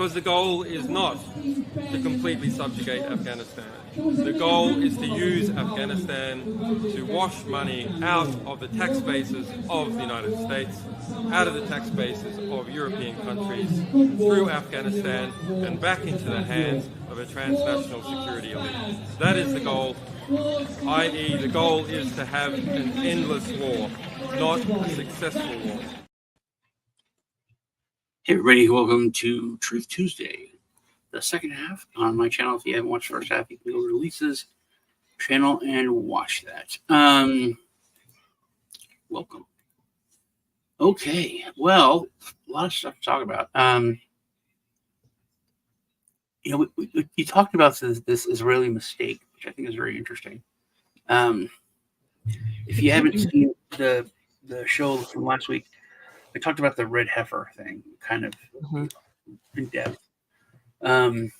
Because the goal is not to completely subjugate Afghanistan. The goal is to use Afghanistan to wash money out of the tax bases of the United States, out of the tax bases of European countries, through Afghanistan and back into the hands of a transnational security elite. That is the goal, i.e. the goal is to have an endless war, not a successful war. Hey everybody, welcome to Truth Tuesday, the second half on my channel. If you haven't watched the first half, you can go to Lisa's channel and watch that. Welcome. Okay, well, a lot of stuff to talk about. We talked about this Israeli mistake, which I think is very interesting. If you haven't seen the show from last week, I talked about the Red Heifer thing, kind of in depth. And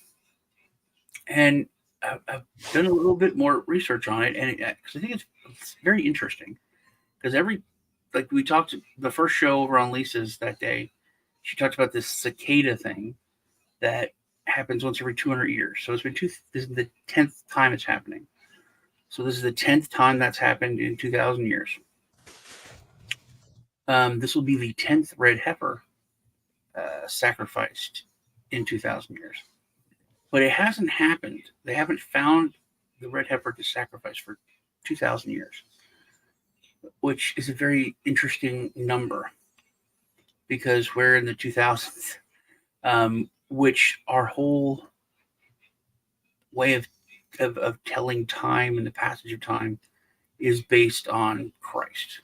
I've done a little bit more research on it, and because I think it's very interesting. Because we talked the first show over on Lisa's that day, she talked about this cicada thing that happens once every 200 years. So it's been this is the 10th time it's happening. So this is the 10th time that's happened in 2,000 years. This will be the 10th red heifer sacrificed in 2,000 years. But it hasn't happened. They haven't found the red heifer to sacrifice for 2,000 years, which is a very interesting number because we're in the 2000s, which our whole way of telling time and the passage of time is based on Christ.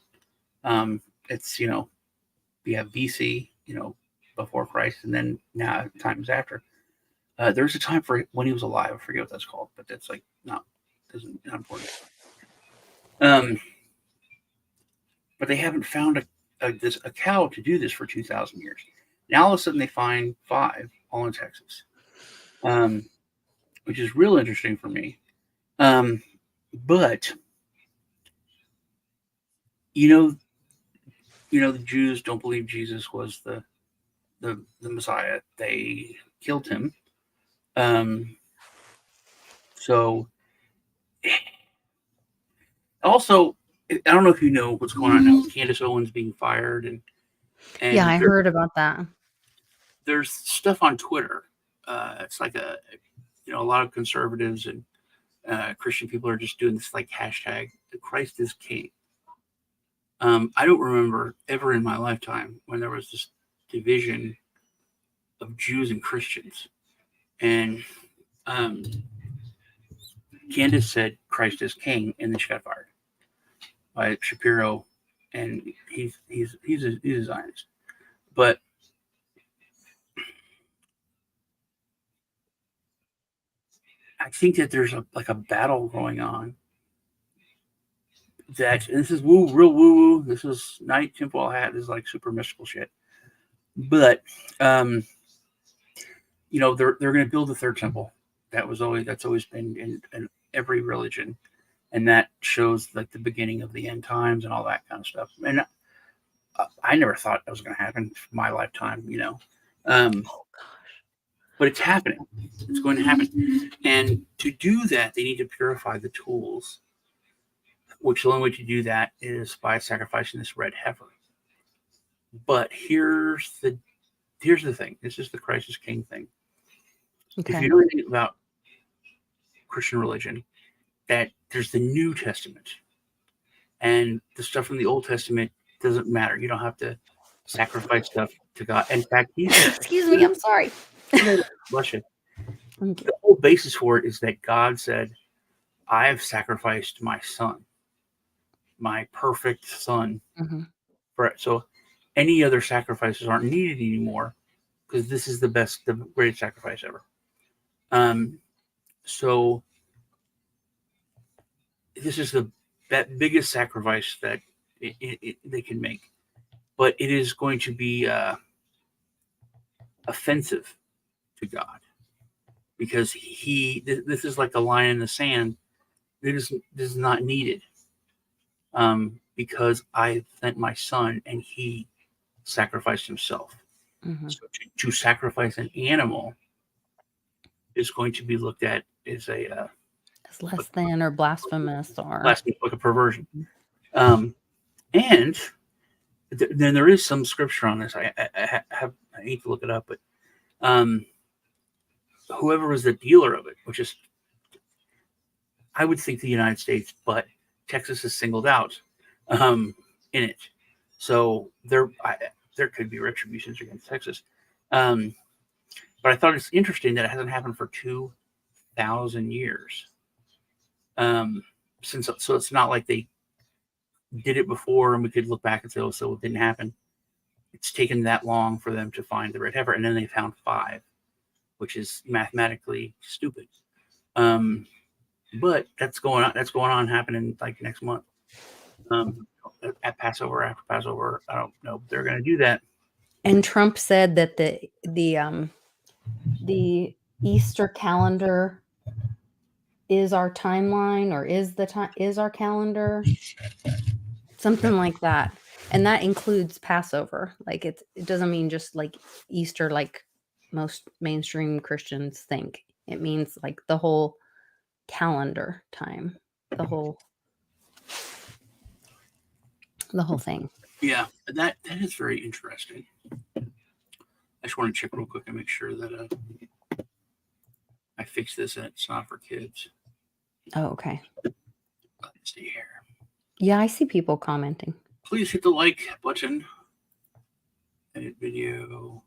It's, we have BC, before Christ, and then now times after. There's a time for when he was alive. I forget what that's called, but that's not important. But they haven't found a cow to do this for 2,000 years. Now all of a sudden they find 5 all in Texas, which is real interesting for me. But the Jews don't believe Jesus was the Messiah. They killed him. So also, I don't know if you know what's going on now with Candace Owens being fired, and yeah, I heard about that. There's stuff on Twitter. It's like a lot of conservatives and Christian people are just doing this hashtag Christ is King. I don't remember ever in my lifetime when there was this division of Jews and Christians. And Candace said Christ is King, and then she got fired by Shapiro, and he's a Zionist. But I think that there's a battle going on. And this is real woo. This is night tinfoil hat. This is super mystical shit. But they're going to build a third temple. That's always been in every religion, and that shows the beginning of the end times and all that kind of stuff. And I never thought that was going to happen in my lifetime. But it's happening. It's going to happen, and to do that, they need to purify the tools. Which the only way to do that is by sacrificing this red heifer. But here's the thing. This is the Christ is King thing. Okay. If you know anything about Christian religion, that there's the New Testament, and the stuff from the Old Testament doesn't matter. You don't have to sacrifice stuff to God. In fact, excuse me, I'm sorry. Bless you. The whole basis for it is that God said, "I have sacrificed my son, my perfect son." Mm-hmm. So any other sacrifices aren't needed anymore because this is the greatest sacrifice ever. So this is that biggest sacrifice that they can make, but it is going to be offensive to God because this is like a line in the sand. This is not needed. Because I sent my son and he sacrificed himself. So to sacrifice an animal is going to be looked at as a It's less than or blasphemous or like a perversion. And then there is some scripture on this. I need to look it up, but whoever was the dealer of it, which is, I would think the United States, but Texas is singled out in it. So there could be retributions against Texas. But I thought it's interesting that it hasn't happened for 2,000 years. So it's not like they did it before and we could look back and say, oh, so it didn't happen. It's taken that long for them to find the Red Heifer, and then they found 5, which is mathematically stupid. But that's going on happening like next month. At Passover, after Passover, I don't know if they're going to do that. And Trump said that the Easter calendar is our timeline, or is our calendar, something like that, and that includes Passover. Like it doesn't mean just like Easter, like most mainstream Christians think. It means like the whole calendar time, the whole thing. Yeah, that is very interesting. I just want to check real quick and make sure that I fix this and it's not for kids. Oh, okay. Let's see here. Yeah, I see people commenting. Please hit the like button. Edit video.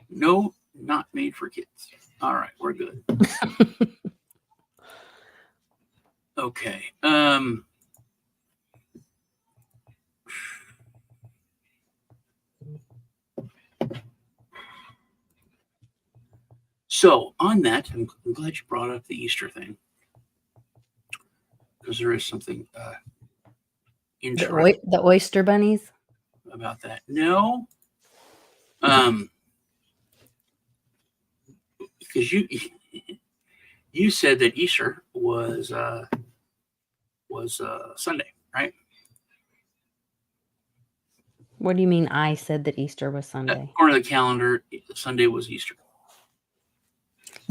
No, not made for kids. All right, we're good. Okay. So on that, I'm glad you brought up the Easter thing, because there is something interesting. The oyster bunnies? About that. No. Because you said that Easter was Sunday, right? What do you mean I said that Easter was Sunday? According to the calendar, Sunday was Easter.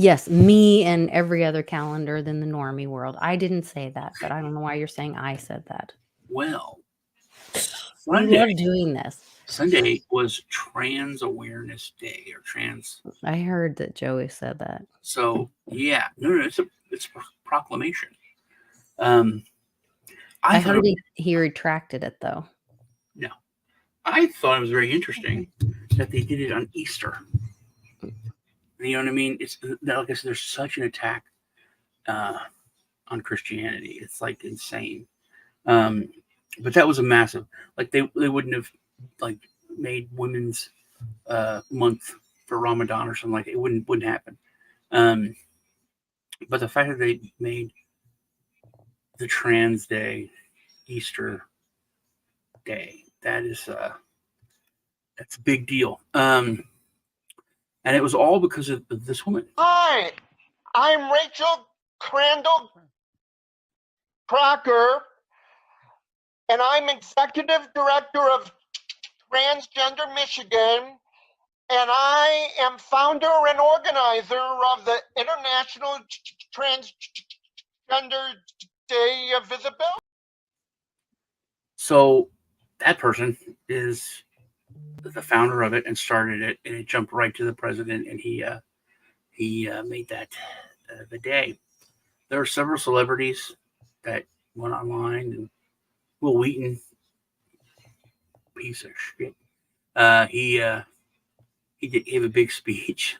Yes, me and every other calendar than the normie world. I didn't say that, but I don't know why you're saying I said that. Well, I love doing this. Sunday was Trans Awareness Day, or trans. I heard that Joey said that. So yeah, no, it's a proclamation. I heard he retracted it though. No, I thought it was very interesting that they did it on Easter. You know what I mean? It's like I said, there's such an attack on Christianity. It's like insane. But that was a massive. Like they wouldn't have like made Women's Month for Ramadan or something like that. It wouldn't happen. But the fact that they made the Trans Day Easter Day, that's a big deal. And it was all because of this woman. Hi, I'm Rachel Crandall Crocker, and I'm Executive Director of Transgender Michigan, and I am founder and organizer of the International Transgender Day of Visibility. So that person is the founder of it and started it, and it jumped right to the president, and he made that the day. There were several celebrities that went online, and Will Wheaton, piece of shit, he gave a big speech.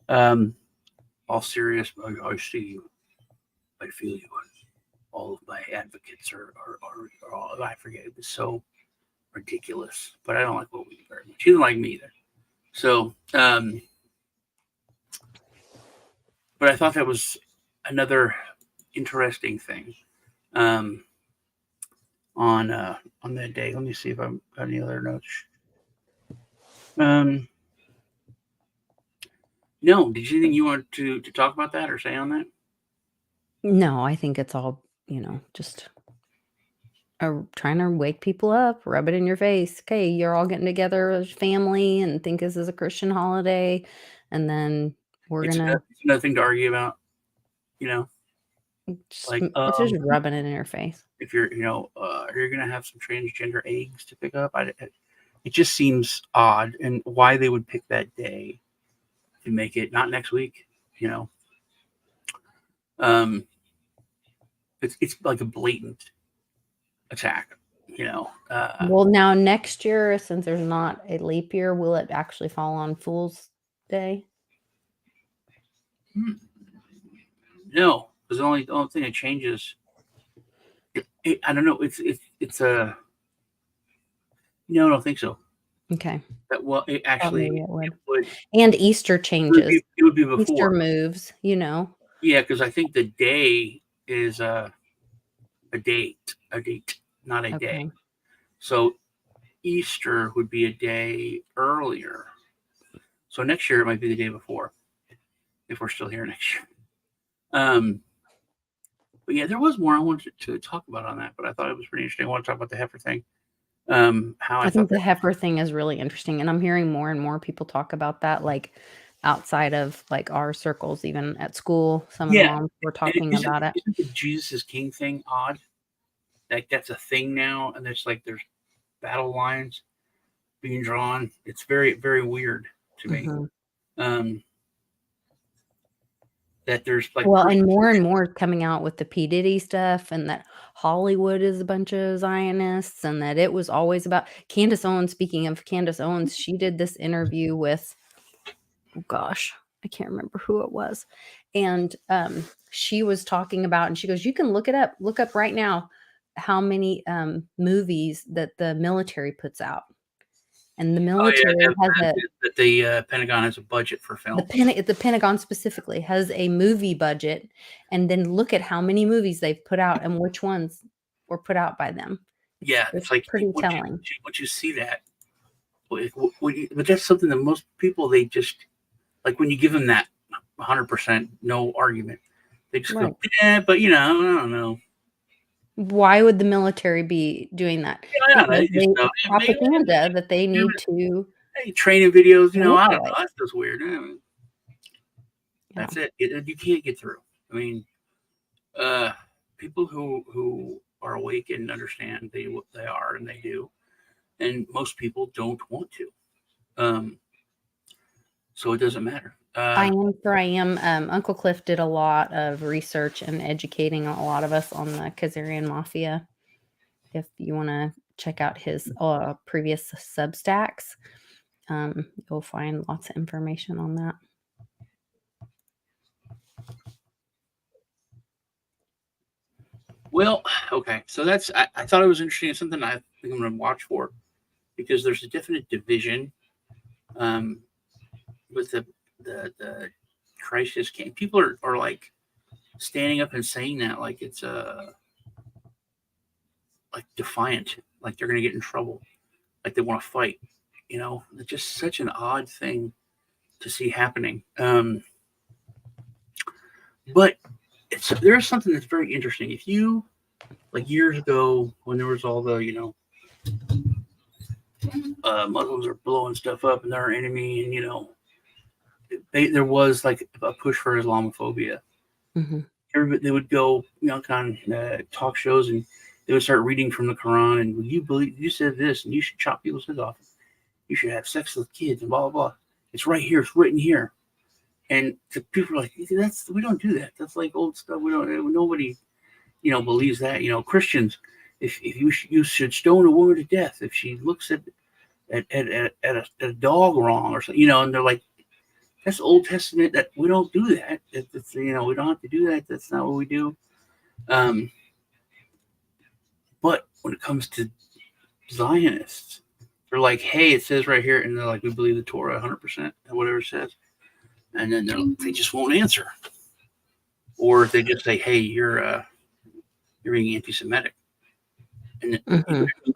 All serious. I see you. I feel you. All of my advocates are all. I forget. It was so ridiculous, but I don't like Will Wheaton very much. He didn't like me either. So, but I thought that was another interesting thing on that day. Let me see if I've got any other notes. No, did you think you wanted to talk about that or say on that? No, I think it's all, just trying to wake people up, rub it in your face. Okay, you're all getting together as family and think this is a Christian holiday, and then we're It's gonna another thing to argue about. Like, it's just rubbing it in your face. if you're, you're gonna have some transgender eggs to pick up. It just seems odd, and why they would pick that day to make it not next week. It's like a blatant attack. Well, now next year, since there's not a leap year, will it actually fall on Fool's Day? No, because the only thing that changes. I don't know. It's a. No, I don't think so. Okay. Well, it actually Maybe it would. it would. And Easter changes. It would be before. Easter moves, Yeah, because I think the day is a date, not a day. So Easter would be a day earlier. So next year it might be the day before, if we're still here next year. But yeah, there was more I wanted to talk about on that, but I thought it was pretty interesting. I want to talk about the heifer thing. I think the heifer thing is really interesting, and I'm hearing more and more people talk about that, like outside of like our circles, even at school. Some of the moms were talking about it. Isn't the Jesus is King thing odd? Like that's a thing now, and there's battle lines being drawn. It's very, very weird to me. That there's and more coming out with the P. Diddy stuff, and that Hollywood is a bunch of Zionists, and that it was always about Candace Owens. Speaking of Candace Owens, she did this interview with, oh gosh, I can't remember who it was. And she was talking about, and she goes, you can look up right now how many movies that the military puts out. And the military has the Pentagon has a budget for film. The Pentagon specifically has a movie budget, and then look at how many movies they've put out and which ones were put out by them. It's like pretty telling. Once you see that, but that's something that most people, they just like when you give them that 100% no argument, they just go, yeah, but I don't know. Why would the military be doing that? Propaganda that they need to training videos. I don't know. That's just weird. That's it. You can't get through. I mean, people who are awake and understand they are, and they do, and most people don't want to. So it doesn't matter. I am. Uncle Cliff did a lot of research and educating a lot of us on the Khazarian Mafia. If you want to check out his previous Substacks, you'll find lots of information on that. Well, okay. So I thought it was interesting. It's something I think I'm going to watch for, because there's a definite division with the crisis came. People are like standing up and saying that like it's like defiant, like they're going to get in trouble, like they want to fight. It's just such an odd thing to see happening. But there's something that's very interesting. If you, like years ago when there was all the Muslims are blowing stuff up and they're our enemy, and there was like a push for Islamophobia. Everybody, they would go, on talk shows, and they would start reading from the Quran, and you said this, and you should chop people's heads off. You should have sex with kids, and blah blah blah. It's right here. It's written here. And the people are like, we don't do that. That's like old stuff. We don't. Nobody, believes that. Christians, if you should stone a woman to death if she looks at a dog wrong or something. And they're like, that's Old Testament. That we don't do that. It's we don't have to do that. That's not what we do. But when it comes to Zionists, they're like, hey, it says right here, and they're like, we believe the Torah 100%, whatever it says, and then they just won't answer, or they just say, hey, you're being anti-Semitic, and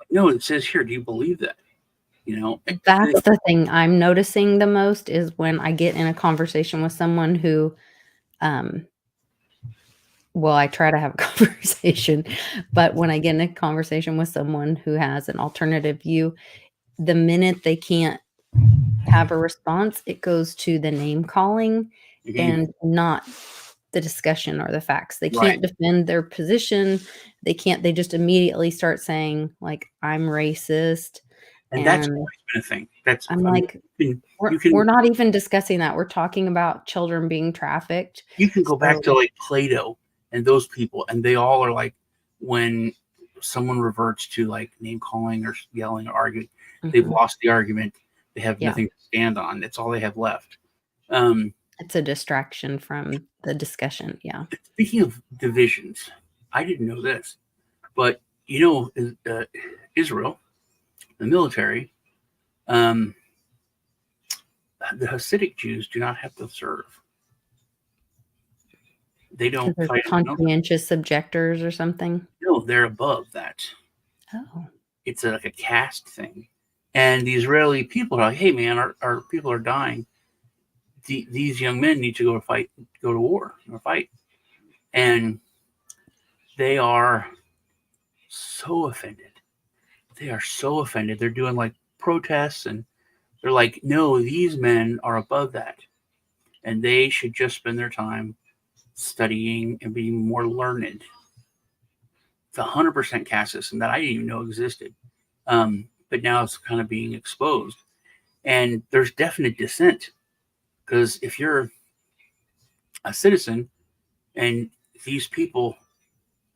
no, it says here, do you believe that? That's the thing I'm noticing the most is when I get in a conversation with someone who well, I try to have a conversation, but when I get in a conversation with someone who has an alternative view, the minute they can't have a response, it goes to the name calling Mhm. and not the discussion or the facts. They Right. can't defend their position. They just immediately start saying, like, I'm racist. And that's And always been a thing. That's, I'm I mean, like, you we're can not even discussing that. We're talking about children being trafficked. you can go back So to like Plato and those people, and they all are like, when someone reverts to like name calling or yelling or arguing, they've mhm, lost the argument. They have yeah, nothing to stand on. That's all they have left. it's a distraction from the discussion. Yeah. Speaking of divisions, I didn't know this, but Israel, the military, um, the Hasidic Jews do not have to serve. They Because don't they're fight in the military. conscientious objectors or something. No, they're above that. Oh. It's like a caste thing. And the Israeli people are like, hey, man, our people are dying. These young men need to go to war or fight. And they are so offended. They are so offended. They're doing like protests, and they're like, no, these men are above that. And they should just spend their time studying and being more learned. It's 100% caste system that I didn't even know existed. But now it's kind of being exposed. And there's definite dissent, because if you're a citizen and these people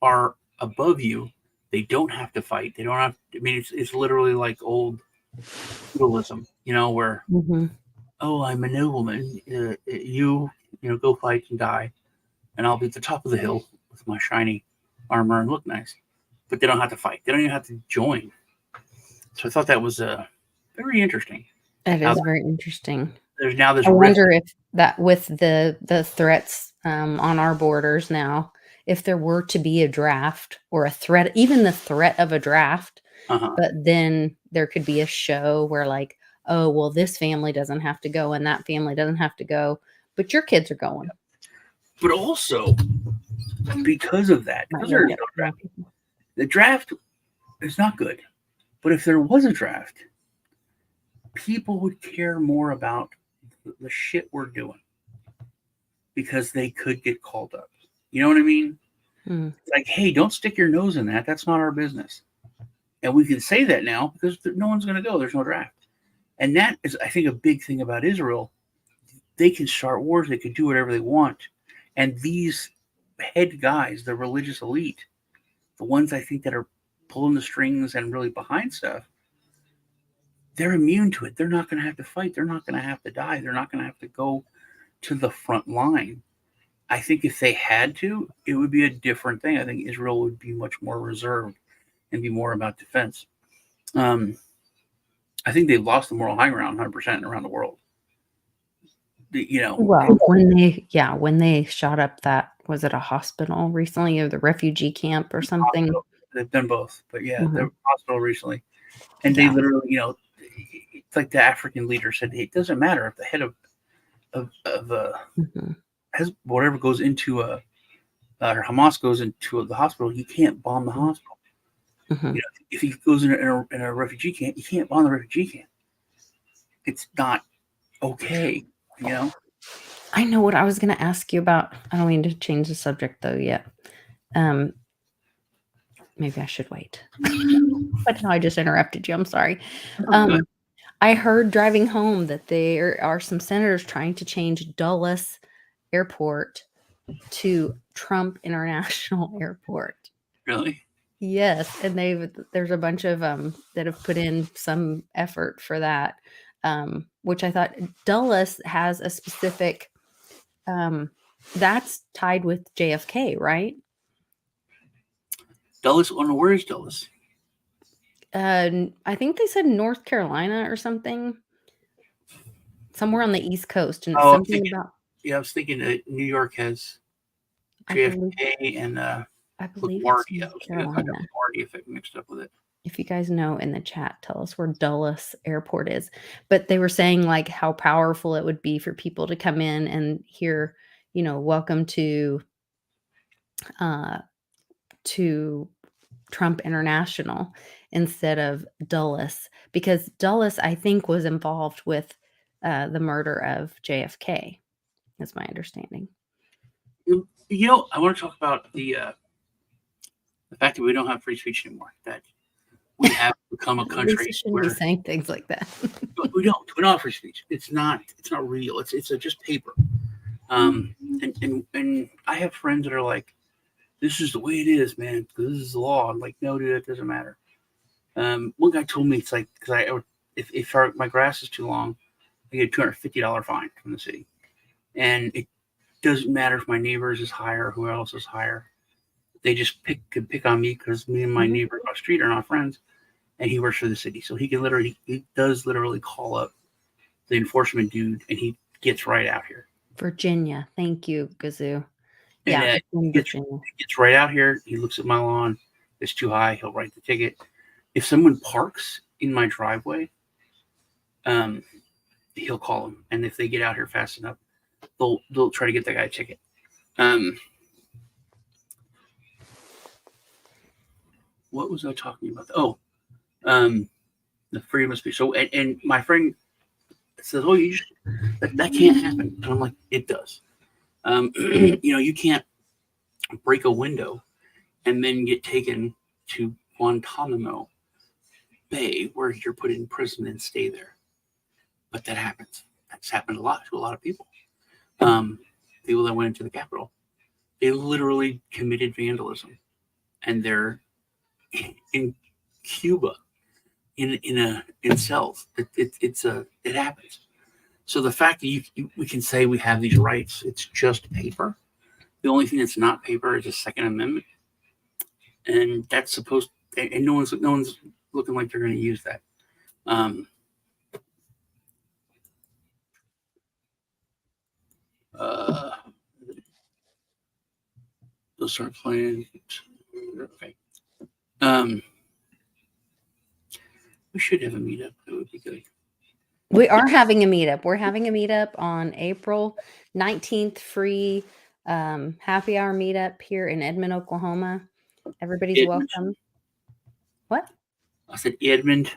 are above you, they don't have to fight. They don't have to, I mean, it's literally like old feudalism, where, Mhm. oh, I'm a nobleman. Go fight and die, and I'll be at the top of the hill with my shiny armor and look nice. But they don't have to fight. They don't even have to join. So I thought that was very interesting. That How is very interesting. there's now this I rift. wonder if that with the threats on our borders now, if there were to be a draft or a threat, even the threat of a draft, Uh-huh. but then there could be a show where like, oh, well, this family doesn't have to go and that family doesn't have to go, but your kids are going. But also, because of that, Might because really there's get no more draft, people. the draft is not good. But if there was a draft, people would care more about the shit we're doing, because they could get called up. You know what I mean? Mm. It's like, hey, don't stick your nose in that. That's not our business. And we can say that now because no one's going to go. There's no draft. And that is, I think, a big thing about Israel. They can start wars. They can do whatever they want. And these head guys, the religious elite, the ones I think that are pulling the strings and really behind stuff, they're immune to it. They're not going to have to fight. They're not going to have to die. They're not going to have to go to the front line. I think if they had to, it would be a different thing. I think Israel would be much more reserved and be more about defense. I think they've lost the moral high ground 100% around the world. Well, when they shot up that, was it a hospital recently or the refugee camp or something? They've done both, but yeah, Mhm. the hospital recently, and they Yeah. literally, it's like the African leader said, it doesn't matter if the head of Mhm. has whatever goes into or Hamas goes into the hospital, you can't bomb the hospital. Mhm. If he goes in a refugee camp, you can't bomb the refugee camp. It's not okay. I know what I was going to ask you about. I don't mean to change the subject though yet. Maybe I should wait. But no, I just interrupted you. I'm sorry. Good. I heard driving home that there are some senators trying to change Dulles Airport to Trump International Airport. Really? Yes, and there's a bunch of that have put in some effort for that, which I thought Dulles has a specific that's tied with JFK, right? Dulles? Oh no, where is Dulles? I think they said North Carolina or something, somewhere on the East Coast, and it's Oh, something about. I was thinking that New York has I believe JFK and it's LaGuardia. North I was Carolina. LaGuardia if I mixed up with it. If you guys know in the chat, tell us where Dulles Airport is. But they were saying like how powerful it would be for people to come in and hear, welcome to to Trump International instead of Dulles, because Dulles, I think, was involved with the murder of JFK, is my understanding. I want to talk about the fact that we don't have free speech anymore. That we have become a country shouldn't be saying things like that. we don't have free speech. It's not real. It's just paper. And I have friends that are like, this is the way it is, man. This is the law. I'm like, no, dude, it doesn't matter. One guy told me it's like, because if my grass is too long, I get a $250 fine from the city, and it doesn't matter if my neighbors is higher or who else is higher. They just could pick on me because me and my neighbor across the street are not friends, and he works for the city, so he does literally call up the enforcement dude, and he gets right out here. Virginia, thank you, Gazoo. And, Yeah, he gets right out here. He looks at my lawn. It's too high. He'll write the ticket. If someone parks in my driveway, he'll call them. And if they get out here fast enough, they'll try to get that guy a ticket. What was I talking about? Oh, the freedom of speech. So, and my friend says, "Oh, that can't happen." And I'm like, "It does." You can't break a window and then get taken to Guantanamo Bay, where you're put in prison and stay there. But that happens. That's happened a lot to a lot of people. People that went into the Capitol, they literally committed vandalism, and they're in Cuba in cells. It happens. So the fact that we can say we have these rights, it's just paper. The only thing that's not paper is the Second Amendment, and that's supposed. And no one's looking like they're going to use that. They'll start playing. Okay. We should have a meetup. That would be good. We are having a meetup. We're having a meetup on April 19th, free happy hour meetup here in Edmond, Oklahoma. Everybody's welcome. What? I said Edmond,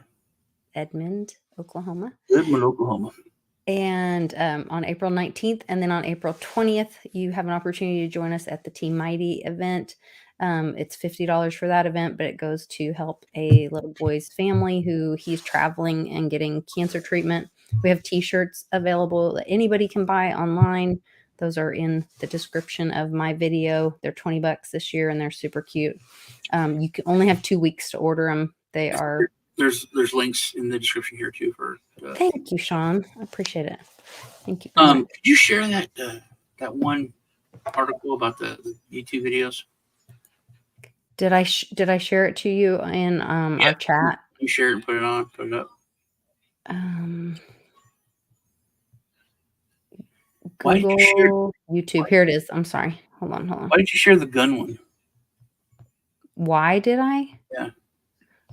Oklahoma. Edmond, Oklahoma. And on April 19th, and then on April 20th, you have an opportunity to join us at the Team Mighty event. It's $50 for that event, but it goes to help a little boy's family who he's traveling and getting cancer treatment. We have t-shirts available that anybody can buy online. Those are in the description of my video. They're $20 this year, and they're super cute. You can only have 2 weeks to order them. They are. There's links in the description here too for. Thank you, Sean. I appreciate it. Thank you. Could you share that one article about the YouTube videos? Did I share it to you in our chat? You share it and put it up. Google, YouTube. Here it is. I'm sorry. Hold on. Why did you share the gun one? Why did I? Yeah.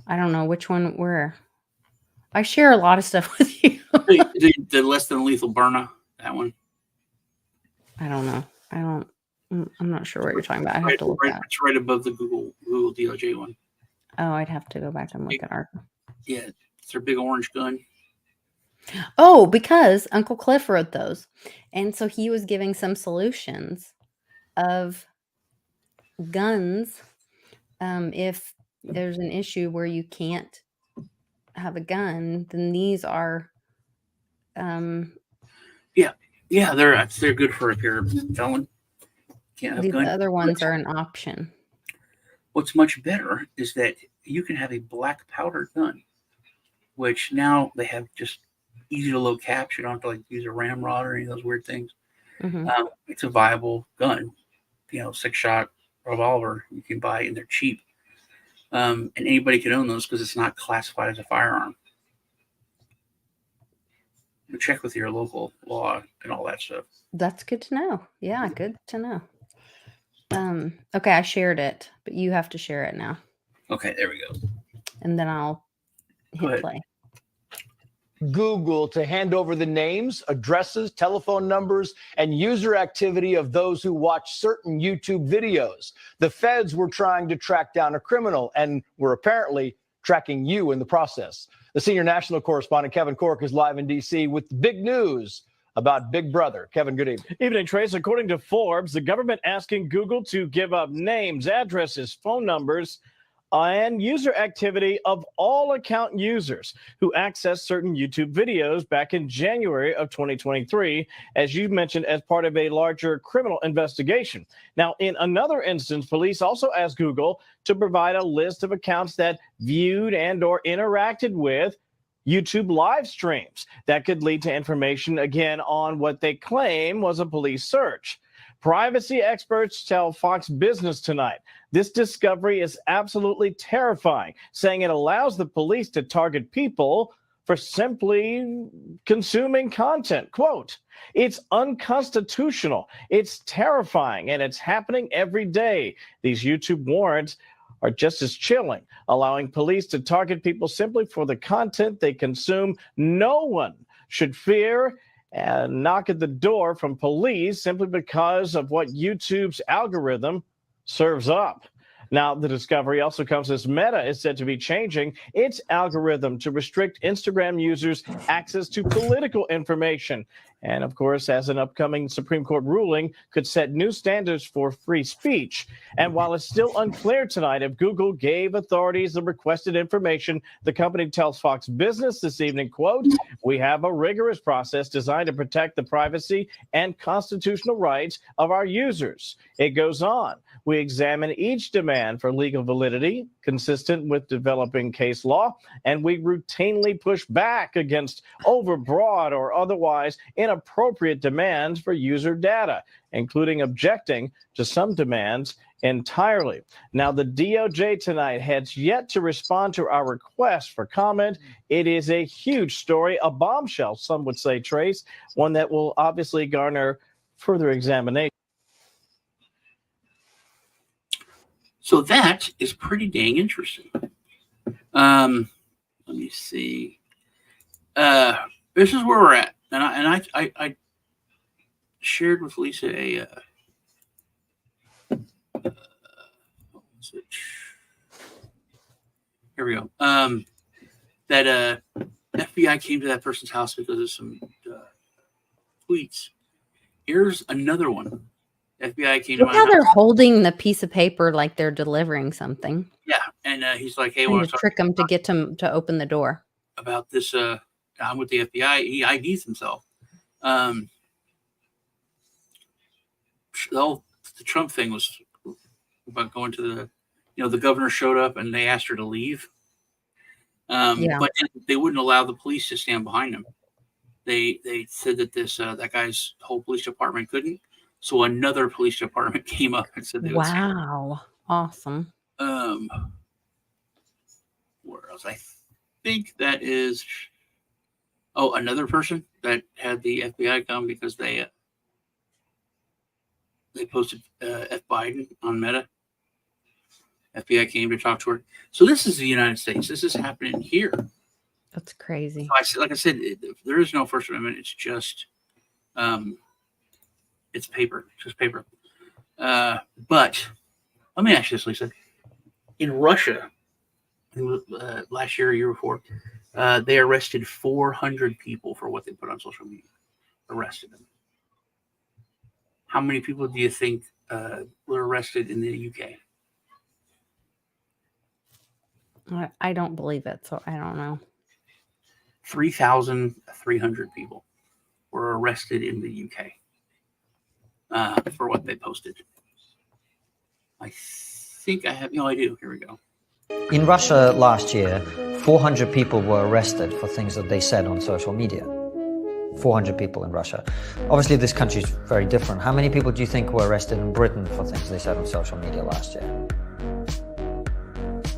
I don't know which one. Where? I share a lot of stuff with you. the less than lethal burner. That one. I don't know. I'm not sure what you're talking about. I have to look at. It's right above the Google DOJ one. Oh, I'd have to go back and look at our. Yeah, it's their big orange gun. Oh, because Uncle Cliff wrote those, and so he was giving some solutions of guns. If there's an issue where you can't have a gun, then these are. Yeah, they're good for if you're a felon. Can't have The gun. other ones are an option. What's much better is that you can have a black powder gun, which now they have just easy to load caps. You don't have to use a ramrod or any of those weird things. Mm-hmm. It's a viable gun, 6-shot revolver you can buy, and they're cheap. And anybody can own those because it's not classified as a firearm. But check with your local law and all that stuff. That's good to know. Yeah, good to know. Okay, I shared it, but you have to share it now. Okay, there we go. And then I'll hit play. Google to hand over the names, addresses, telephone numbers, and user activity of those who watch certain YouTube videos. The feds were trying to track down a criminal and were apparently tracking you in the process. The senior national correspondent, Kevin Corke, is live in D.C. with big news about Big Brother. Kevin, good evening. Evening, Trace. According to Forbes, the government asking Google to give up names, addresses, phone numbers, and user activity of all account users who accessed certain YouTube videos back in January of 2023, as you mentioned, as part of a larger criminal investigation. Now, in another instance, police also asked Google to provide a list of accounts that viewed and or interacted with YouTube live streams that could lead to information, again, on what they claim was a police search. Privacy experts tell Fox Business tonight this discovery is absolutely terrifying, saying it allows the police to target people for simply consuming content. Quote, "It's unconstitutional, it's terrifying, and it's happening every day. These YouTube warrants are just as chilling, allowing police to target people simply for the content they consume. No one should fear and knock at the door from police simply because of what YouTube's algorithm serves up." Now, the discovery also comes as Meta is said to be changing its algorithm to restrict Instagram users' access to political information. And of course, as an upcoming Supreme Court ruling could set new standards for free speech. And while it's still unclear tonight if Google gave authorities the requested information, the company tells Fox Business this evening, quote, "We have a rigorous process designed to protect the privacy and constitutional rights of our users." It goes on. "We examine each demand for legal validity consistent with developing case law, and we routinely push back against overbroad or otherwise inappropriate demands for user data, including objecting to some demands entirely." Now, the DOJ tonight has yet to respond to our request for comment. It is a huge story, a bombshell, some would say, Trace, one that will obviously garner further examination. So that is pretty dang interesting. Let me see. This is where we're at, and I shared with Lisa a here we go. That FBI came to that person's house because of some tweets. Here's another one. FBI came to my house. They're holding the piece of paper like they're delivering something. Yeah, and he's like, "Hey, I Trying want to trick them to get them to open the door." About this. I'm with the FBI. He IDs himself. The Trump thing was about going to the governor showed up and they asked her to leave. But they wouldn't allow the police to stand behind him. They said that that guy's whole police department couldn't. So another police department came up and said they would. Wow, awesome. Where else? I think that is. Oh, another person that had the FBI come because they posted F. Biden on Meta. FBI came to talk to her. So this is the United States. This is happening here. That's crazy. So like I said, there is no First Amendment. It's just, it's paper. It's just paper. But let me ask you this, Lisa. In Russia, last year or year before, they arrested 400 people for what they put on social media. Arrested them. How many people do you think were arrested in the UK? I don't believe it, so I don't know. 3,300 people were arrested in the UK for what they posted. I think I have. No, I do. Here we go. In Russia last year, 400 people were arrested for things that they said on social media. 400 people in Russia. Obviously, this country is very different. How many people do you think were arrested in Britain for things they said on social media last year?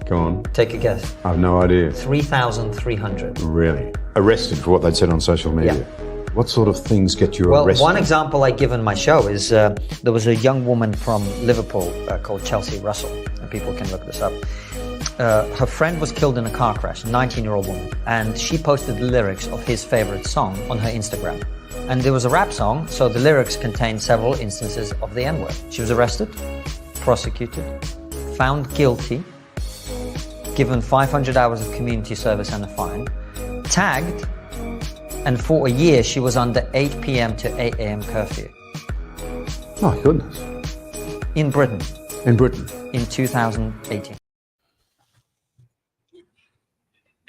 Go on. Take a guess. I have no idea. 3,300. Really? Arrested for what they'd said on social media? Yeah. What sort of things get you arrested? Well, one example I give in my show is there was a young woman from Liverpool called Chelsea Russell, and people can look this up. her friend was killed in a car crash, a 19-year-old woman, and she posted the lyrics of his favorite song on her Instagram. And there was a rap song, so the lyrics contained several instances of the N-word. She was arrested, prosecuted, found guilty, given 500 hours of community service and a fine, tagged, and for a year she was under 8 p.m. to 8 a.m. curfew. My goodness. In Britain. In Britain. In 2018.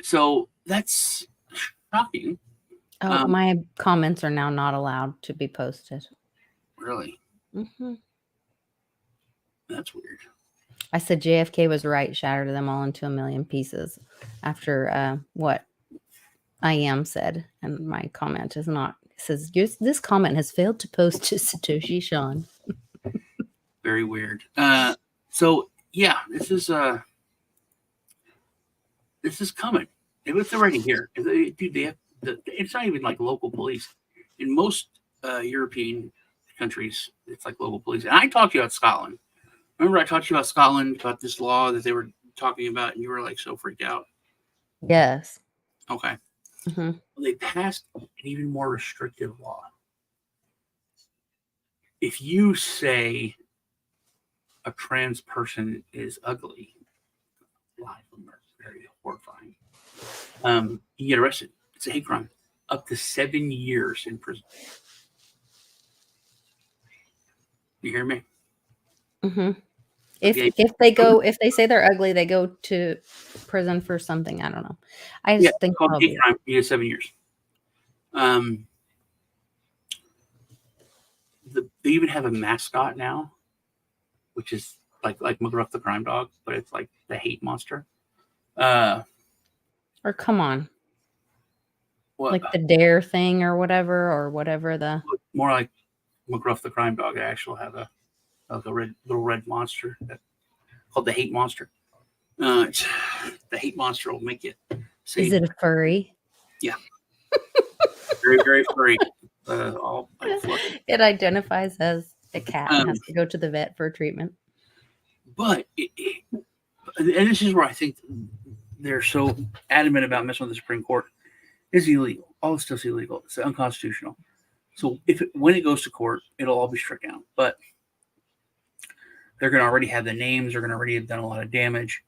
So that's shocking. Oh, my comments are now not allowed to be posted. Really? Mm-hmm. That's weird. I said JFK was right, shattered them all into a million pieces after what I am said. And my comment is not. It says, this comment has failed to post to Satoshi Sean. Very weird. So yeah, this is coming. It's already here. Dude, they have it's not even like local police. In most European countries, it's like local police. And I talked to you about Scotland. Remember I talked to you about Scotland, about this law that they were talking about, and you were like so freaked out. Yes. Okay. Mm-hmm. They passed an even more restrictive law. If you say a trans person is ugly, a lot of them are very horrifying. You get arrested. It's a hate crime. Up to 7 years in prison. You hear me? Mm-hmm. If they say they're ugly, they go to prison for something. I don't know. I just think called hate crime. You get 7 years. They even have a mascot now, which is like McGruff the crime dog, but it's like the hate monster. Or come on. What, like the dare thing or whatever the more like McGruff the crime dog. I actually have a little red monster called the hate monster. The hate monster will make you say, is it a furry? Yeah. Very, very furry. It identifies as a cat and has to go to the vet for treatment. But and this is where I think they're so adamant about messing with the Supreme Court. It's illegal. All this stuff's illegal. It's unconstitutional. So when it goes to court, it'll all be struck down. But they're going to already have the names. They're going to already have done a lot of damage,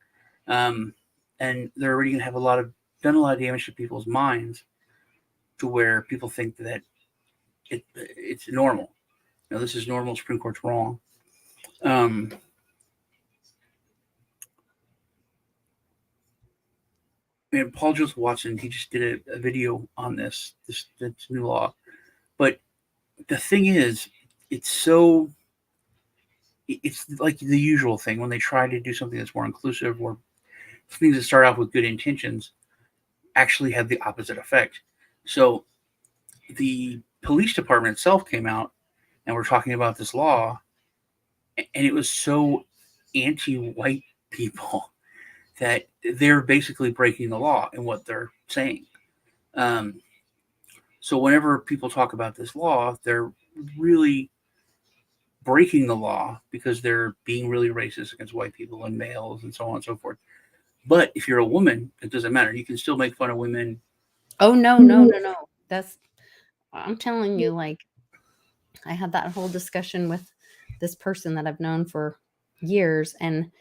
and they're already going to have done a lot of damage to people's minds, to where people think that it's normal. Now this is normal. Supreme Court's wrong. And Paul Joseph Watson, he just did a video on this new law. But the thing is, it's like the usual thing when they try to do something that's more inclusive, or things that start off with good intentions actually have the opposite effect. So the police department itself came out and we're talking about this law, and it was so anti-white people that they're basically breaking the law in what they're saying. So whenever people talk about this law, they're really breaking the law because they're being really racist against white people and males and so on and so forth. But if you're a woman, it doesn't matter. You can still make fun of women. Oh, no. I'm telling you, like, I had that whole discussion with this person that I've known for years, and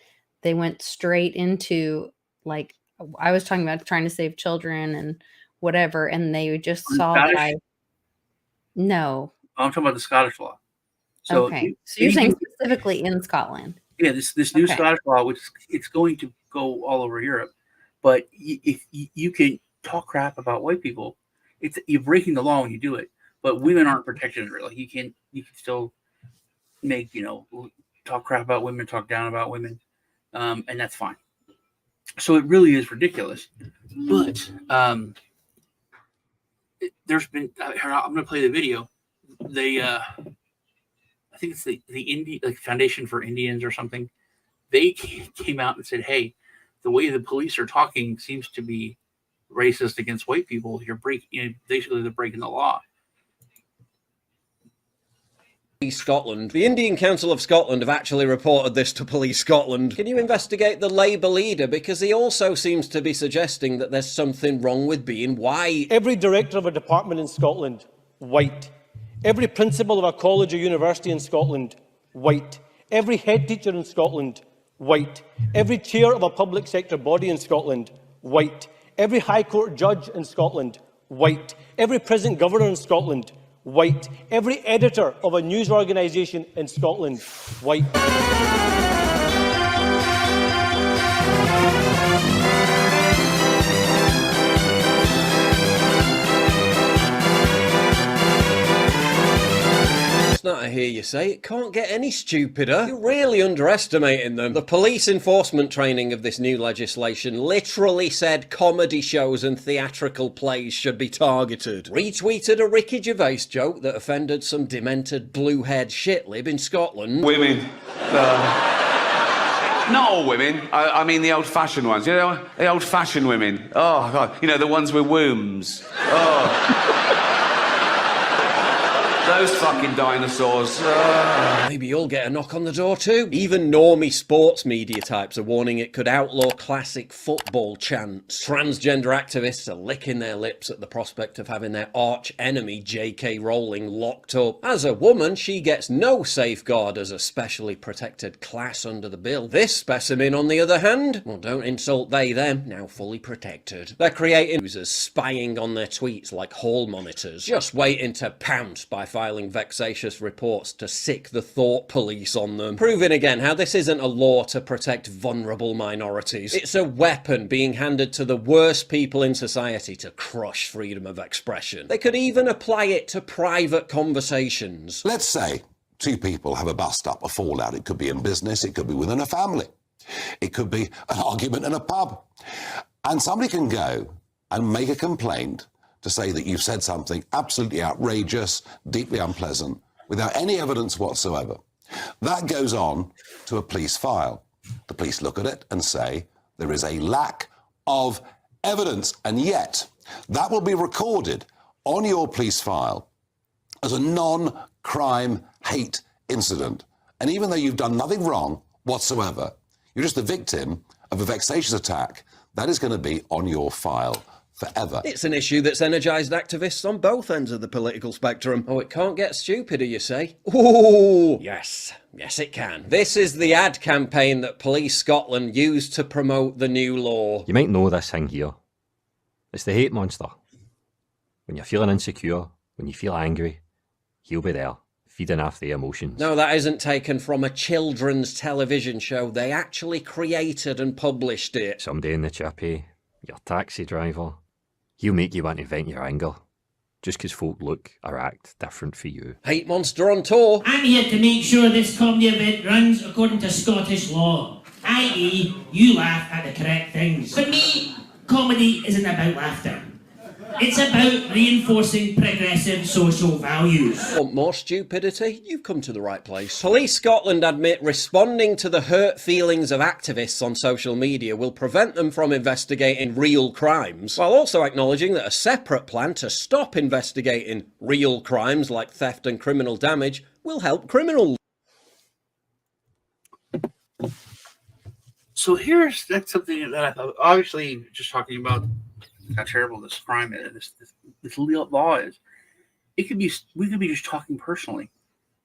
they went straight into, like, I was talking about trying to save children and whatever, and they just saw that No. I'm talking about the Scottish law. So, okay. So you're saying specifically in Scotland? Yeah, this new Scottish law, which it's going to go all over Europe. But if you can talk crap about white people, you're breaking the law when you do it. But women aren't protected really. You can still make talk crap about women, talk down about women, and that's fine. So it really is ridiculous. But there's been. I'm going to play the video. They, I think it's the Indian Foundation for Indians or something. They came out and said, "Hey, the way the police are talking seems to be racist against white people. Basically they're breaking the law." Scotland. The Indian Council of Scotland have actually reported this to Police Scotland. Can you investigate the Labour leader? Because he also seems to be suggesting that there's something wrong with being white. Every director of a department in Scotland, white. Every principal of a college or university in Scotland, white. Every head teacher in Scotland, white. Every chair of a public sector body in Scotland, white. Every High Court judge in Scotland, white. Every present governor in Scotland, white. Every editor of a news organisation in Scotland, white. Now I hear you say, it can't get any stupider. You're really underestimating them. The police enforcement training of this new legislation literally said comedy shows and theatrical plays should be targeted. Retweeted a Ricky Gervais joke that offended some demented blue-haired shitlib in Scotland. Women. Not all women. I mean the old-fashioned ones. You know, the old-fashioned women. Oh, God. You know, the ones with wombs. Oh. Those fucking dinosaurs. Maybe you'll get a knock on the door too. Even normie sports media types are warning it could outlaw classic football chants. Transgender activists are licking their lips at the prospect of having their arch enemy J.K. Rowling locked up. As a woman, she gets no safeguard as a specially protected class under the bill. This specimen, on the other hand, well, don't insult they them, now fully protected. They're creating users spying on their tweets like hall monitors, just waiting to pounce by filing vexatious reports to sick the thought police on them. Proving again how this isn't a law to protect vulnerable minorities. It's a weapon being handed to the worst people in society to crush freedom of expression. They could even apply it to private conversations. Let's say two people have a bust-up, a fallout. It could be in business, it could be within a family. It could be an argument in a pub. And somebody can go and make a complaint to say that you've said something absolutely outrageous, deeply unpleasant, without any evidence whatsoever. That goes on to a police file. The police look at it and say there is a lack of evidence, and yet that will be recorded on your police file as a non-crime hate incident. And even though you've done nothing wrong whatsoever, you're just the victim of a vexatious attack, that is going to be on your file forever. It's an issue that's energised activists on both ends of the political spectrum. Oh, it can't get stupider, you say? Ooh, yes. Yes, it can. This is the ad campaign that Police Scotland used to promote the new law. You might know this thing here. It's the hate monster. When you're feeling insecure, when you feel angry, he'll be there, feeding off the emotions. No, that isn't taken from a children's television show. They actually created and published it. Someday in the chippy, your taxi driver, he'll make you want to vent your anger, just because folk look or act different for you. Hate monster on tour. I'm here to make sure this comedy event runs according to Scottish law, i.e. you laugh at the correct things. For me, comedy isn't about laughter. It's about reinforcing progressive social values. Want more stupidity? You've come to the right place. Police Scotland admit responding to the hurt feelings of activists on social media will prevent them from investigating real crimes, while also acknowledging that a separate plan to stop investigating real crimes like theft and criminal damage will help criminals. So that's something that obviously just talking about how terrible this crime is, this law is. We could be just talking personally.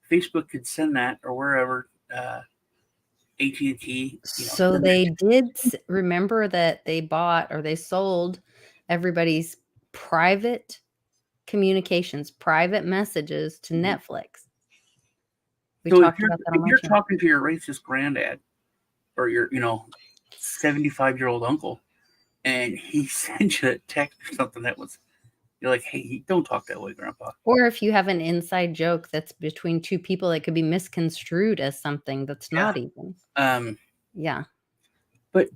Facebook could send that, or wherever, AT&T. So they did remember that they bought or they sold everybody's private communications, private messages to Netflix. We talked about that on my If you're channel. talking to your racist granddad or your 75-year-old uncle, and he sent you a text or something you're like, hey, don't talk that way, Grandpa. Or if you have an inside joke that's between two people that could be misconstrued as something that's not even. Yeah. But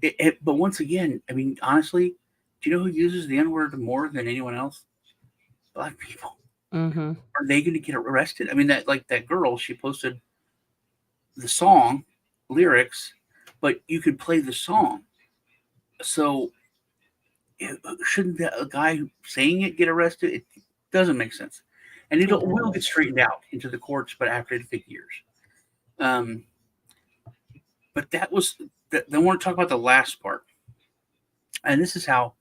once again, I mean, honestly, do you know who uses the N-word more than anyone else? Black people. Mm-hmm. Are they going to get arrested? I mean, that girl, she posted the song lyrics, but you could play the song. So shouldn't a guy saying it get arrested? It doesn't make sense. and will get straightened out into the courts, but after it'll take years. But that was. I want to talk about the last part, and this is how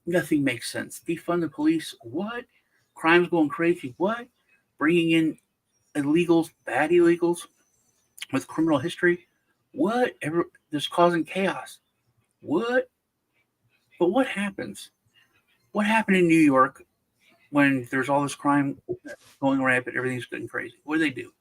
nothing makes sense. Defund the police. What? Crime's going crazy. What? Bringing in illegals, bad illegals with criminal history. What? Just causing chaos. What? But what happens? What happened in New York when there's all this crime going rampant, everything's getting crazy? What do they do?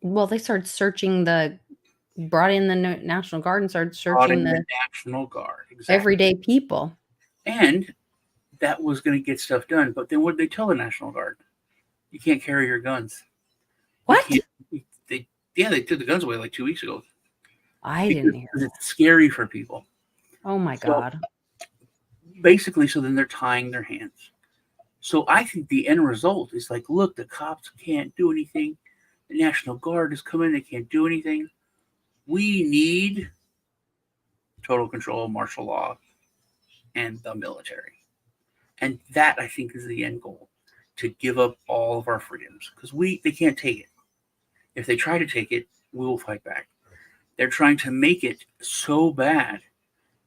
Well, they started searching brought in the National Guard and started searching the National Guard. Exactly. Everyday people. And that was going to get stuff done. But then what did they tell the National Guard? You can't carry your guns. What? They took the guns away like 2 weeks ago. I didn't hear that. It's scary for people. Oh my God. Basically, so then they're tying their hands. So I think the end result is like, look, the cops can't do anything. The National Guard is coming. They can't do anything. We need total control of martial law and the military. And that, I think, is the end goal, to give up all of our freedoms. Because they can't take it. If they try to take it, we will fight back. They're trying to make it so bad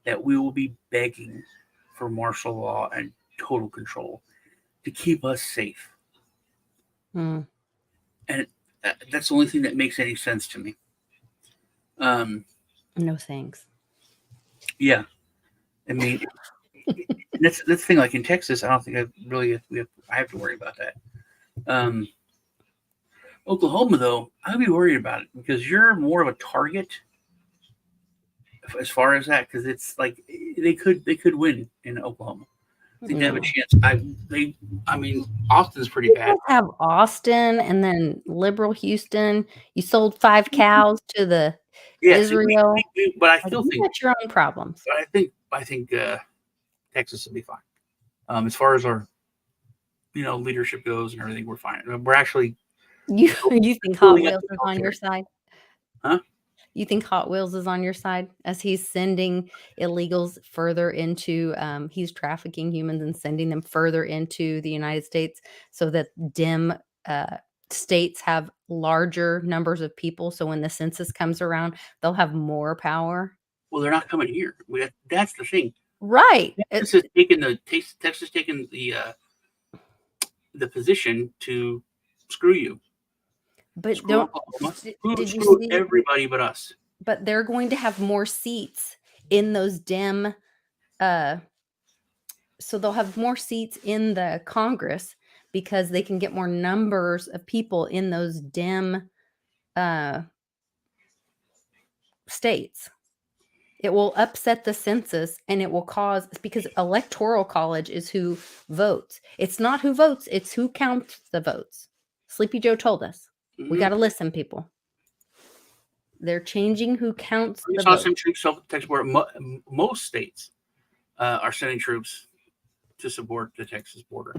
that we will be begging for martial law and total control to keep us safe. And that's the only thing that makes any sense to me. No thanks. Yeah. I mean, that's the thing. Like in Texas, I don't think I have to worry about that. Oklahoma, though, I'd be worried about it because you're more of a target as far as that, because it's like they could win in Oklahoma. I think they have a chance. I mean, Austin's pretty bad. Have Austin and then liberal Houston. You sold 5 cows to the Israel, but I still think that's your own problems. But I think Texas will be fine. As far as our leadership goes and everything, we're fine. We're actually. You think Hot Wheels is on your side? Huh? You think Hot Wheels is on your side as he's sending illegals further into, he's trafficking humans and sending them further into the United States so that dim states have larger numbers of people. So when the census comes around, they'll have more power. Well, they're not coming here. That's the thing. Right. Texas taking the position to screw you. But screw everybody but us. But they're going to have more seats in those dim. So they'll have more seats in the Congress because they can get more numbers of people in those dim states. It will upset the census and it will cause, because electoral college is who votes. It's not who votes, it's who counts the votes. Sleepy Joe told us. We got to listen, people. They're changing who counts the votes. Some troops Texas border. Most states are sending troops to support the Texas border.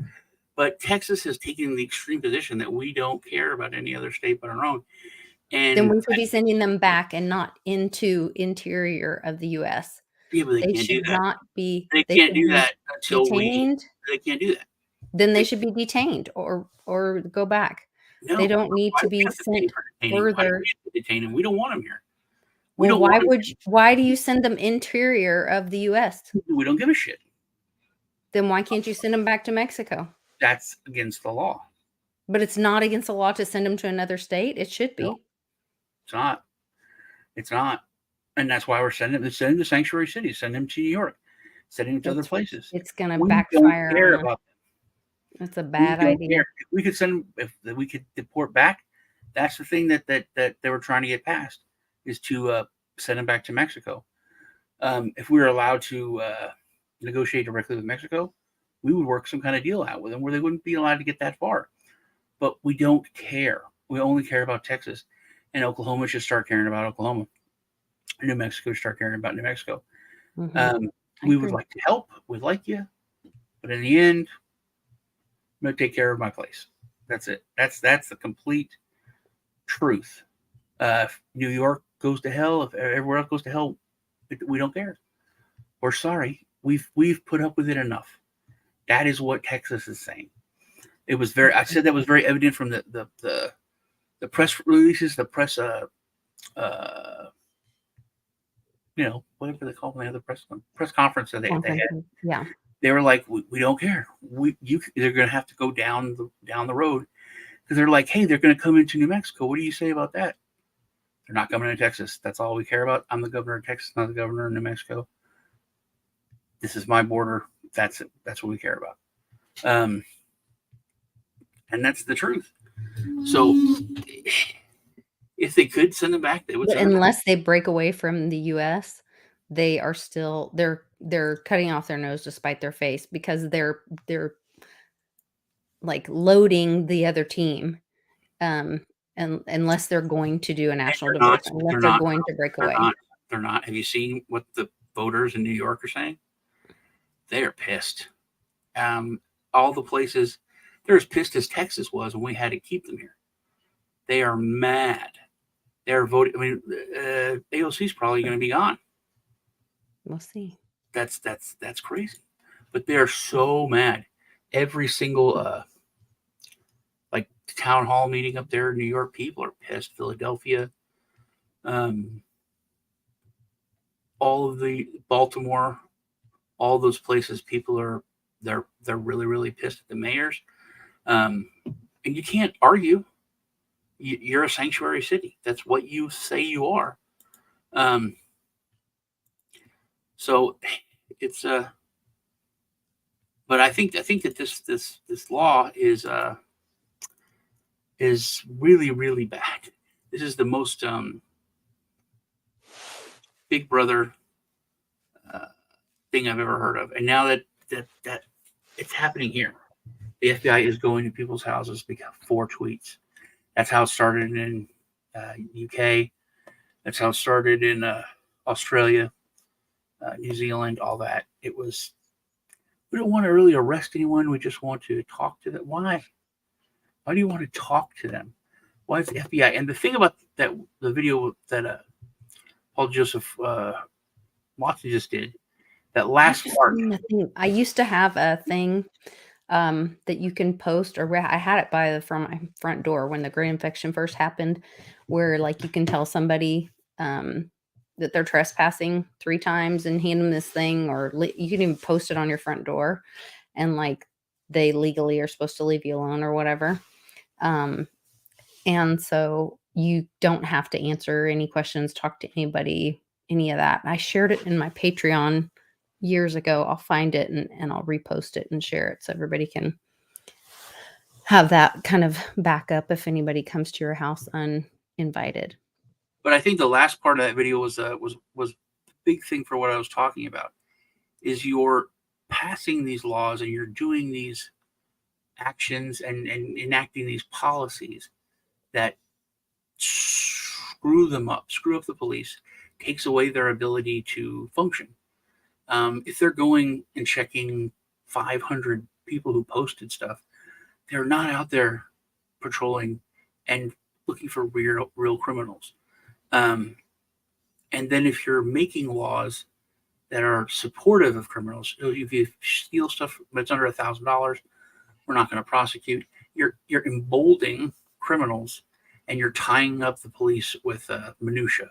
But Texas has taken the extreme position that we don't care about any other state but our own. And then we should be sending them back and not into interior of the U.S. Yeah, but they can't do that. Not be. They can't do that until detained. They can't do that. Then they should be detained or go back. No, they don't need to be sent further. Detain them. We don't want them here. Why do you send them interior of the U.S.? We don't give a shit. Then why can't you send them back to Mexico? That's against the law. But it's not against the law to send them to another state. It should be. No, it's not. It's not. And that's why we're sending them to sanctuary cities. Send them to New York. Sending them to other places. It's going to backfire. Don't care about them. That's a bad idea. If we could send them, if we could deport back, that's the thing that they were trying to get passed, is to send them back to Mexico. If we were allowed to negotiate directly with Mexico, we would work some kind of deal out with them where they wouldn't be allowed to get that far. But we don't care. We only care about Texas. And Oklahoma should start caring about Oklahoma. New Mexico should start caring about New Mexico. We would like to help. We'd like you. But in the end, I'm going to take care of my place. That's it. That's the complete truth. If New York goes to hell, if everywhere else goes to hell, we don't care. We're sorry. We've put up with it enough. That is what Texas is saying. It was very. I said that was very evident from the press releases, the press whatever they call them, the press conference that they had. Yeah. They were like, we don't care. They're going to have to go down the road, because they're like, hey, they're going to come into New Mexico. What do you say about that? They're not coming to Texas. That's all we care about. I'm the governor of Texas, not the governor of New Mexico. This is my border. That's it. That's what we care about. And that's the truth. So if they could send them back, they would. But unless they break away from the U.S., they are still they're cutting off their nose to spite their face, because they're like loading the other team, and unless they're going to do a national divorce, unless they're going to break away. They're not. Have you seen what the voters in New York are saying? They are pissed. All the places, they're as pissed as Texas was when we had to keep them here. They are mad. They're voting. I mean, AOC is probably going to be gone. We'll see. That's crazy. But they're so mad. Every single like town hall meeting up there in New York, people are pissed. Philadelphia, all of the Baltimore, all those places, people are they're really, really pissed at the mayors. And you can't argue. You're a sanctuary city. That's what you say you are. So it's but I think that this law is really, really bad. This is the most Big Brother thing I've ever heard of. And now that it's happening here, the FBI is going to people's houses because 4 tweets. That's how it started in UK. That's how it started in Australia, New Zealand, all that. It was, we don't want to really arrest anyone. We just want to talk to them. Why? Why do you want to talk to them? Why is the FBI? And the thing about that, the video that Paul Joseph Watson just did, that last part. I used to have a thing that you can post, or I had it by from my front door when the great infection first happened, where like you can tell somebody that they're trespassing 3 times and hand them this thing, or you can even post it on your front door, and like they legally are supposed to leave you alone or whatever. And so you don't have to answer any questions, talk to anybody, any of that. I shared it in my Patreon years ago. I'll find it and I'll repost it and share it so everybody can have that kind of backup if anybody comes to your house uninvited. But I think the last part of that video was the big thing for what I was talking about. Is you're passing these laws and you're doing these actions and enacting these policies that screw up the police, takes away their ability to function. If they're going and checking 500 people who posted stuff, they're not out there patrolling and looking for real criminals. And then if you're making laws that are supportive of criminals, if you steal stuff that's under $1,000, we're not going to prosecute. You're emboldening criminals, and you're tying up the police with minutia.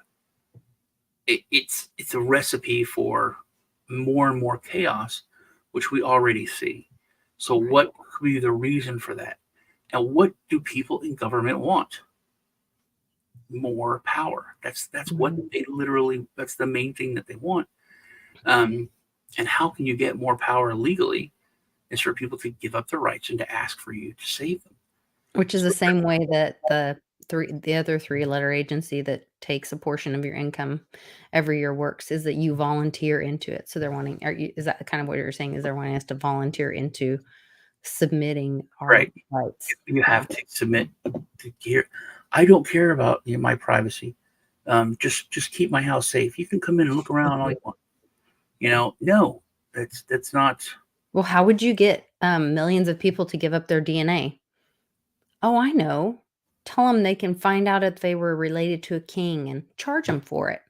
It's a recipe for more and more chaos, which we already see. So what could be the reason for that? And what do people in government want? More power. That's what they literally, that's the main thing that they want. And how can you get more power legally? Is for people to give up their rights and to ask for you to save them. Which is the same way that the other 3-letter agency that takes a portion of your income every year works, is that you volunteer into it. So they're wanting, is that kind of what you're saying? Is they're wanting us to volunteer into submitting our rights? You have to submit to gear. I don't care about my privacy. Just keep my house safe. You can come in and look around all you want. No, that's not. Well, how would you get millions of people to give up their DNA? Oh, I know. Tell them they can find out if they were related to a king and charge them for it.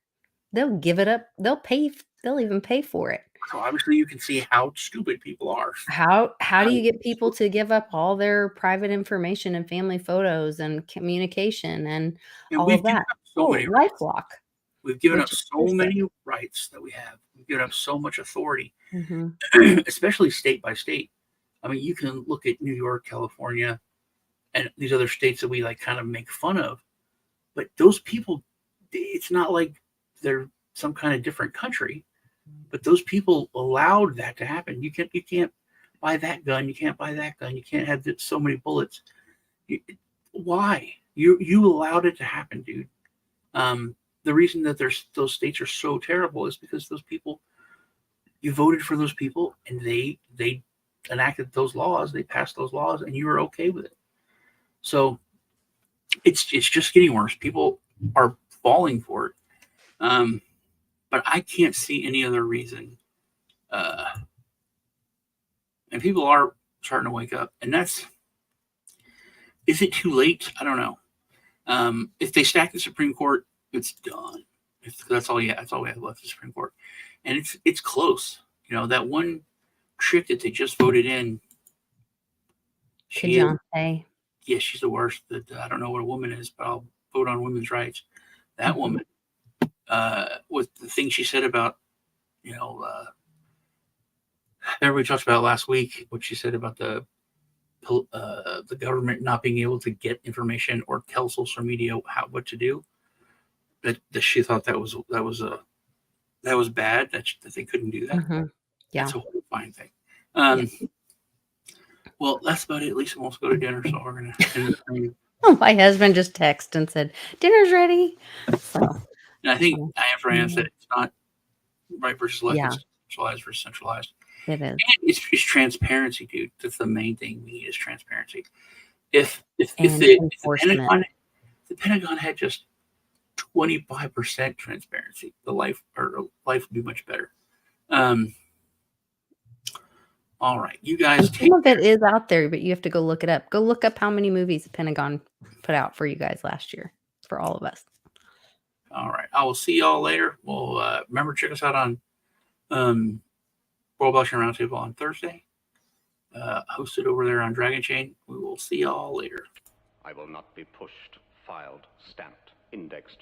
They'll give it up. They'll pay. They'll even pay for it. So obviously you can see how stupid people are. How do you get people to give up all their private information and family photos and communication and And all we've of given that? up so many rights. LifeLock. We've given up which is so just many rights that we have. We've given up so much authority, Mhm. especially state by state. I mean, you can look at New York, California, and these other states that we like kind of make fun of, but those people, it's not like they're some kind of different country, but those people allowed that to happen. You can't buy that gun. You can't buy that gun. You can't have so many bullets. Why? You allowed it to happen, dude. The reason that those states are so terrible is because those people, you voted for those people, and they enacted those laws. They passed those laws, and you were okay with it. So it's just getting worse. People are falling for it. But I can't see any other reason. And people are starting to wake up. And is it too late? I don't know. If they stack the Supreme Court, it's done. That's all we have left, the Supreme Court. And it's close. You know, that one chick that they just voted in. Kajante. Yeah, she's the worst. I don't know what a woman is, but I'll vote on women's rights. That woman, with the thing she said about, everybody talked about last week, what she said about the government not being able to get information or tell social media what to do. That she thought that was bad. That they couldn't do that. Yeah, that's a horrifying thing. Well, that's about it. Lisa wants to go to dinner, so we're gonna end the thing. Oh, my husband just texted and said dinner's ready. So and I think Diane said it's not right versus left. Yeah. It's centralized versus centralized. it is. And it's transparency, dude. That's the main thing we need is transparency. If the Pentagon had just 25% transparency, life would be much better. All right, you guys. Some of it is out there, but you have to go look it up. Go look up how many movies the Pentagon put out for you guys last year, for all of us. All right, I will see y'all later. Well, remember, check us out on World Blockchain Roundtable on Thursday, hosted over there on Dragon Chain. We will see y'all later. I will not be pushed, filed, stamped, indexed,